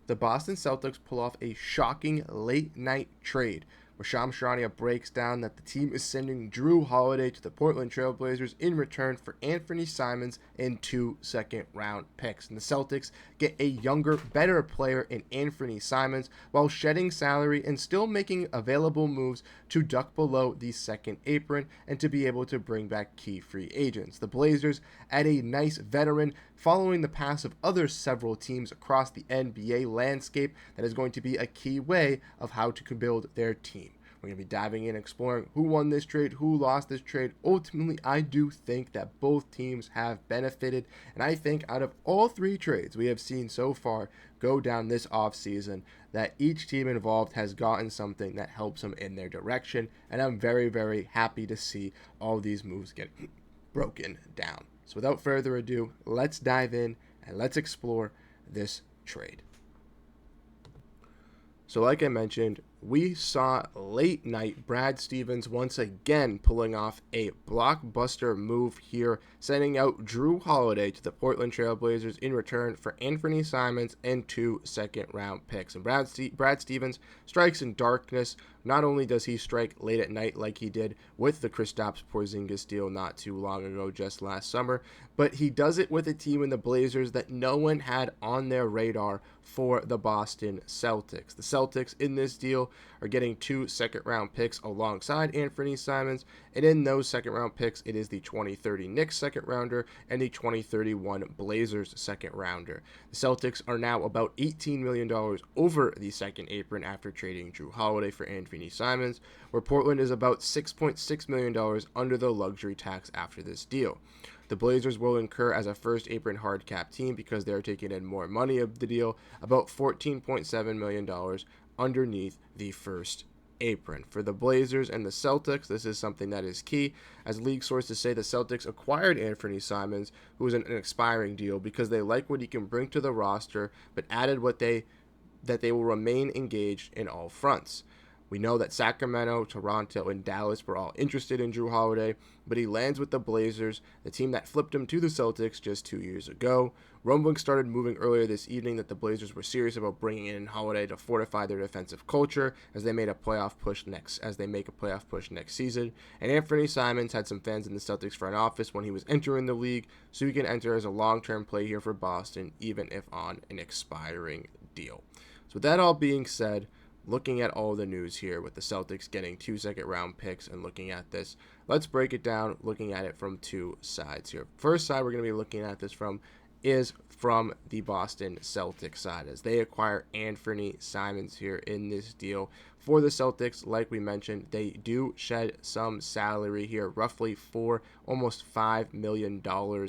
The Boston Celtics pull off a shocking late night trade where Shams Charania breaks down that the team is sending Drew Holiday to the Portland Trailblazers in return for Anthony Simons and 2 second-round picks. And the Celtics get a younger, better player in Anthony Simons while shedding salary and still making available moves to duck below the second apron and to be able to bring back key free agents. The Blazers add a nice veteran following the path of other several teams across the NBA landscape that is going to be a key way of how to build their team. We're going to be diving in, exploring who won this trade, who lost this trade. Ultimately, I do think that both teams have benefited. And I think out of all three trades we have seen so far go down this offseason, that each team involved has gotten something that helps them in their direction. And I'm very, very happy to see all these moves get broken down. So without further ado, let's dive in and let's explore this trade. So like I mentioned, we saw late night Brad Stevens once again pulling off a blockbuster move here, sending out Drew Holiday to the Portland Trailblazers in return for Anthony Simons and 2 second-round picks. And Brad Stevens strikes in darkness. Not only does he strike late at night like he did with the Kristaps Porzingis deal not too long ago, just last summer, but he does it with a team in the Blazers that no one had on their radar for the Boston Celtics. The Celtics in this deal are getting 2 second-round picks alongside Anthony Simons, and in those second-round picks, it is the 2030 Knicks second-rounder and the 2031 Blazers second-rounder. The Celtics are now about $18 million over the second apron after trading Drew Holiday for Anthony Simons, where Portland is about $6.6 million under the luxury tax after this deal. The Blazers will incur as a first apron hard cap team because they're taking in more money of the deal, about $14.7 million underneath the first apron. For the Blazers and the Celtics, this is something that is key, as league sources say the Celtics acquired Anthony Simons, who was an expiring deal, because they like what he can bring to the roster, but added that they will remain engaged in all fronts. We know that Sacramento, Toronto, and Dallas were all interested in Drew Holiday, but he lands with the Blazers, the team that flipped him to the Celtics just 2 years ago. Rumblings started moving earlier this evening that the Blazers were serious about bringing in Holiday to fortify their defensive culture as they make a playoff push next season. And Anthony Simons had some fans in the Celtics front office when he was entering the league, so he can enter as a long-term play here for Boston, even if on an expiring deal. So with that all being said, looking at all the news here with the Celtics getting 2 second-round picks and looking at this, let's break it down looking at it from two sides here. First side we're going to be looking at this from is from the Boston Celtics side, as they acquire Anthony Simons here in this deal. For the Celtics, like we mentioned, they do shed some salary here, roughly almost $5 million,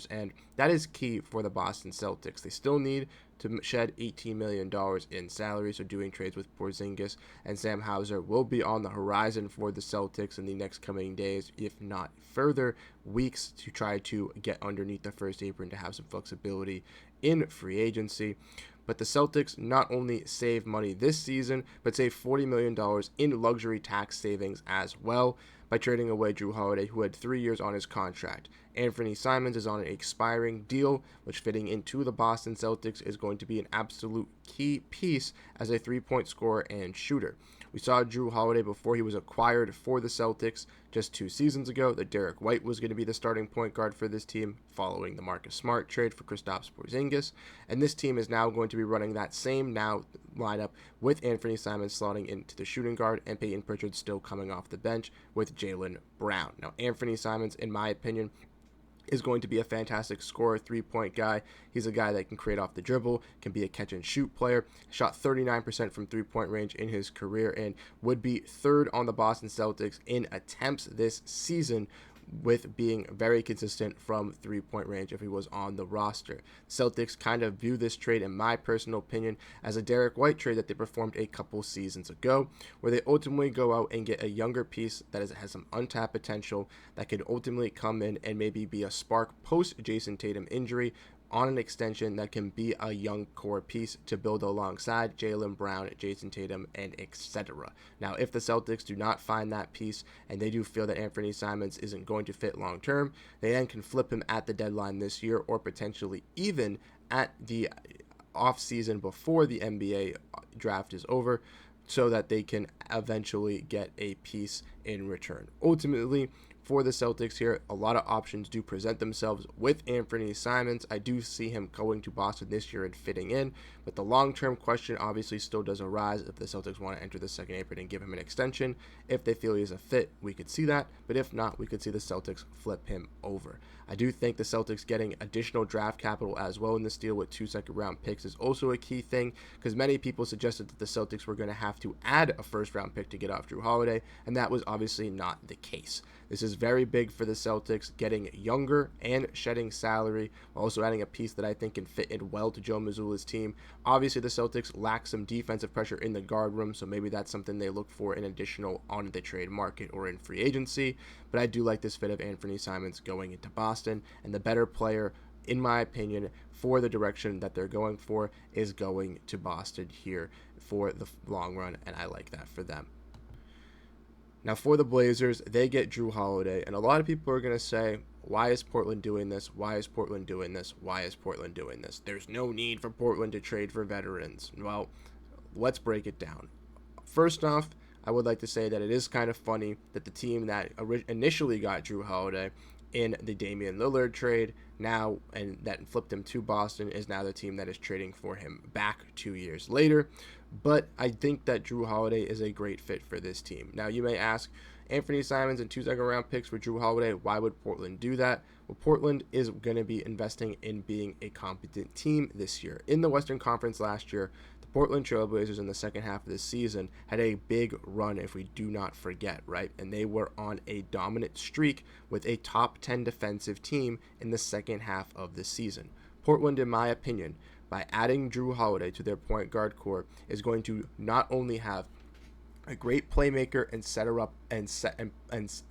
and that is key for the Boston Celtics. They still need to shed $18 million in salary, so doing trades with Porzingis and Sam Hauser will be on the horizon for the Celtics in the next coming days, if not further weeks, to try to get underneath the first apron to have some flexibility in free agency. But the Celtics not only save money this season, but save $40 million in luxury tax savings as well by trading away Drew Holiday, who had 3 years on his contract. Anthony Simons is on an expiring deal, which fitting into the Boston Celtics is going to be an absolute key piece as a three-point scorer and shooter. We saw Drew Holiday before he was acquired for the Celtics just 2 seasons ago that Derek White was going to be the starting point guard for this team following the Marcus Smart trade for Kristaps Porzingis. And this team is now going to be running that same lineup with Anthony Simons slotting into the shooting guard and Peyton Pritchard still coming off the bench with Jaylen Brown. Now, Anthony Simons, in my opinion, is going to be a fantastic scorer, three-point guy. He's a guy that can create off the dribble, can be a catch-and-shoot player, shot 39% from three-point range in his career, and would be third on the Boston Celtics in attempts this season, with being very consistent from three-point range if he was on the roster. Celtics kind of view this trade, in my personal opinion, as a Derek White trade that they performed a couple seasons ago, where they ultimately go out and get a younger piece that has some untapped potential that could ultimately come in and maybe be a spark post-Jason Tatum injury on an extension that can be a young core piece to build alongside Jaylen Brown, Jason Tatum, and etc. Now, if the Celtics do not find that piece and they do feel that Anthony Simons isn't going to fit long term, they then can flip him at the deadline this year or potentially even at the off season before the NBA draft is over, so that they can eventually get a piece in return. Ultimately, for the Celtics here, a lot of options do present themselves with Anthony Simons. I do see him going to Boston this year and fitting in, but the long-term question obviously still does arise if the Celtics want to enter the second apron and give him an extension. If they feel he's a fit, we could see that, but if not, we could see the Celtics flip him over. I do think the Celtics getting additional draft capital as well in this deal with 2 second-round picks is also a key thing, because many people suggested that the Celtics were going to have to add a first-round pick to get off Jrue Holiday, and that was obviously not the case. This is very big for the Celtics, getting younger and shedding salary, while also adding a piece that I think can fit in well to Joe Mazzulla's team. Obviously, the Celtics lack some defensive pressure in the guard room, so maybe that's something they look for in additional on the trade market or in free agency. But I do like this fit of Anthony Simons going into Boston, and the better player, in my opinion, for the direction that they're going for is going to Boston here for the long run, and I like that for them. Now, for the Blazers, they get Jrue Holiday, and a lot of people are going to say, why is Portland doing this? Why is Portland doing this? Why is Portland doing this? There's no need for Portland to trade for veterans. Well, let's break it down. First off, I would like to say that it is kind of funny that the team that initially got Jrue Holiday in the Damian Lillard trade now, and that flipped him to Boston, is now the team that is trading for him back 2 years later. But I think that Jrue Holiday is a great fit for this team. Now, you may ask, Anthony Simons and 2 second-round picks for Jrue Holiday, why would Portland do that? Well, Portland is going to be investing in being a competent team this year. In the Western Conference last year, the Portland Trailblazers in the second half of the season had a big run, if we do not forget, right? And they were on a dominant streak with a top 10 defensive team in the second half of the season. Portland, in my opinion, by adding Jrue Holiday to their point guard core, is going to not only have a great playmaker and setter up and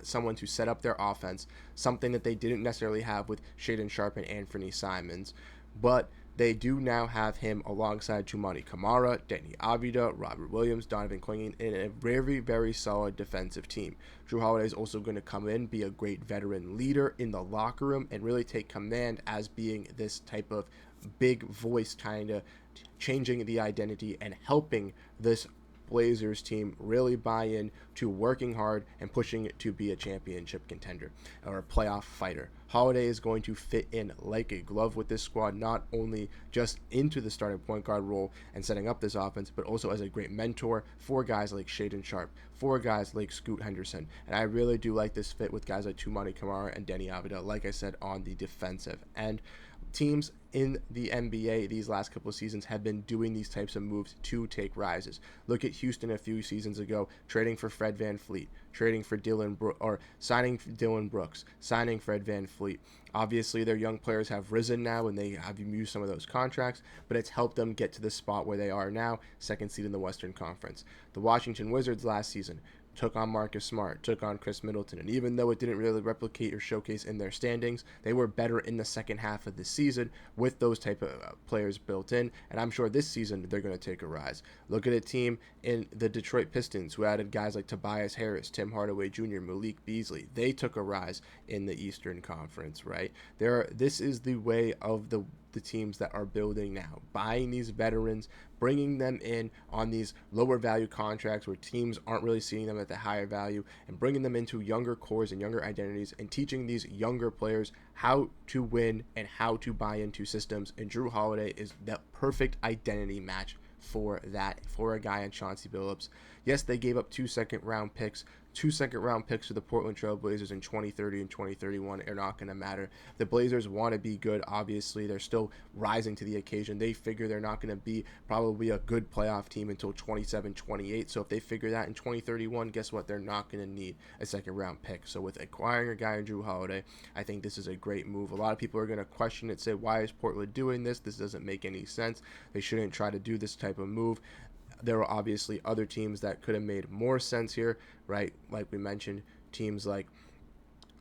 someone to set up their offense, something that they didn't necessarily have with Shaedon Sharpe and Anthony Simons, but they do now have him alongside Toumani Camara, Deni Avdija, Robert Williams, Donovan Clingan in a very, very solid defensive team. Jrue Holiday is also going to come in, be a great veteran leader in the locker room, and really take command as being this type of big voice, kind of changing the identity and helping this Blazers team really buy in to working hard and pushing it to be a championship contender or a playoff fighter. Holiday is going to fit in like a glove with this squad, not only just into the starting point guard role and setting up this offense, but also as a great mentor for guys like Shaedon Sharpe, for guys like Scoot Henderson. And I really do like this fit with guys like Toumani Camara and Deni Avdija, like I said, on the defensive end. Teams in the NBA these last couple of seasons have been doing these types of moves to take rises. Look at Houston a few seasons ago, trading for Fred VanVleet, trading for signing Dylan Brooks, signing Fred VanVleet. Obviously, their young players have risen now, and they have used some of those contracts, but it's helped them get to the spot where they are now, second seed in the Western Conference. The Washington Wizards last season took on Marcus Smart, took on Chris Middleton, and even though it didn't really replicate or showcase in their standings, they were better in the second half of the season with those type of players built in, and I'm sure this season they're going to take a rise. Look at a team in the Detroit Pistons who added guys like Tobias Harris, Tim Hardaway Jr., Malik Beasley. They took a rise in the Eastern Conference, right? This is the way of the teams that are building now, buying these veterans, bringing them in on these lower value contracts where teams aren't really seeing them at the higher value, and bringing them into younger cores and younger identities, and teaching these younger players how to win and how to buy into systems. And Jrue Holiday is the perfect identity match for that, for a guy in Chauncey Billups. Yes, they gave up 2 second-round picks. 2 second-round picks to the Portland Trailblazers in 2030 and 2031 are not going to matter. The Blazers want to be good. Obviously, they're still rising to the occasion. They figure they're not going to be probably a good playoff team until 27, 28. So if they figure that in 2031, guess what? They're not going to need a second-round pick. So with acquiring a guy in Jrue Holiday, I think this is a great move. A lot of people are going to question it, say, why is Portland doing this? This doesn't make any sense. They shouldn't try to do this type of move. There were obviously other teams that could have made more sense here, right? Like we mentioned, teams like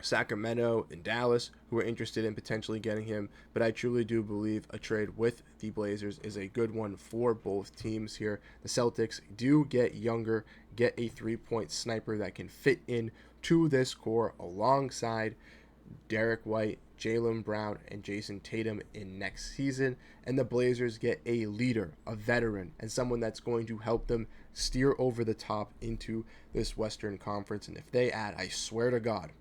Sacramento and Dallas who are interested in potentially getting him. But I truly do believe a trade with the Blazers is a good one for both teams here. The Celtics do get younger, get a three-point sniper that can fit in to this core alongside Derek White, Jaylen Brown, and Jason Tatum in next season, and the Blazers get a leader, a veteran, and someone that's going to help them steer over the top into this Western Conference. And if they add, I swear to God,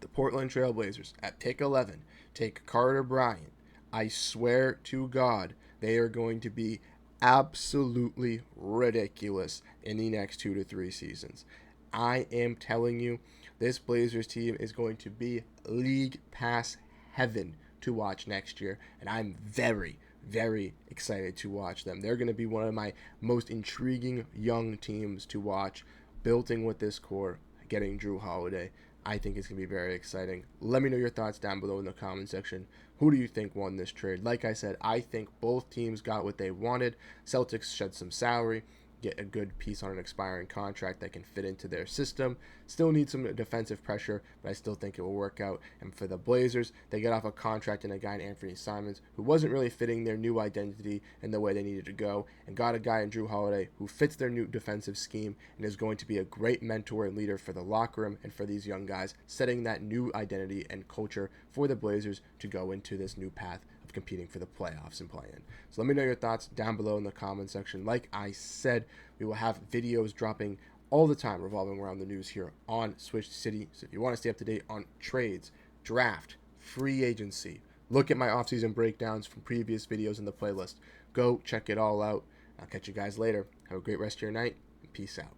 the Portland Trailblazers at pick 11 take Carter Bryant, I swear to God, they are going to be absolutely ridiculous in the next 2 to 3 seasons. I am telling you, this Blazers team is going to be league pass heaven to watch next year, and I'm very, very excited to watch them. They're going to be one of my most intriguing young teams to watch, building with this core, getting Drew Holiday. I think it's going to be very exciting. Let me know your thoughts down below in the comment section. Who do you think won this trade? Like I said, I think both teams got what they wanted. Celtics shed some salary, get a good piece on an expiring contract that can fit into their system. Still need some defensive pressure, but I still think it will work out. And for the Blazers, they get off a contract and a guy in Anthony Simons who wasn't really fitting their new identity and the way they needed to go, and got a guy in Drew Holiday who fits their new defensive scheme and is going to be a great mentor and leader for the locker room and for these young guys, setting that new identity and culture for the Blazers to go into this new path of competing for the playoffs and play-in. So let me know your thoughts down below in the comment section. Like I said, we will have videos dropping all the time revolving around the news here on Switch City. So if you want to stay up to date on trades, draft, free agency, look at my offseason breakdowns from previous videos in the playlist. Go check it all out. I'll catch you guys later. Have a great rest of your night, and peace out.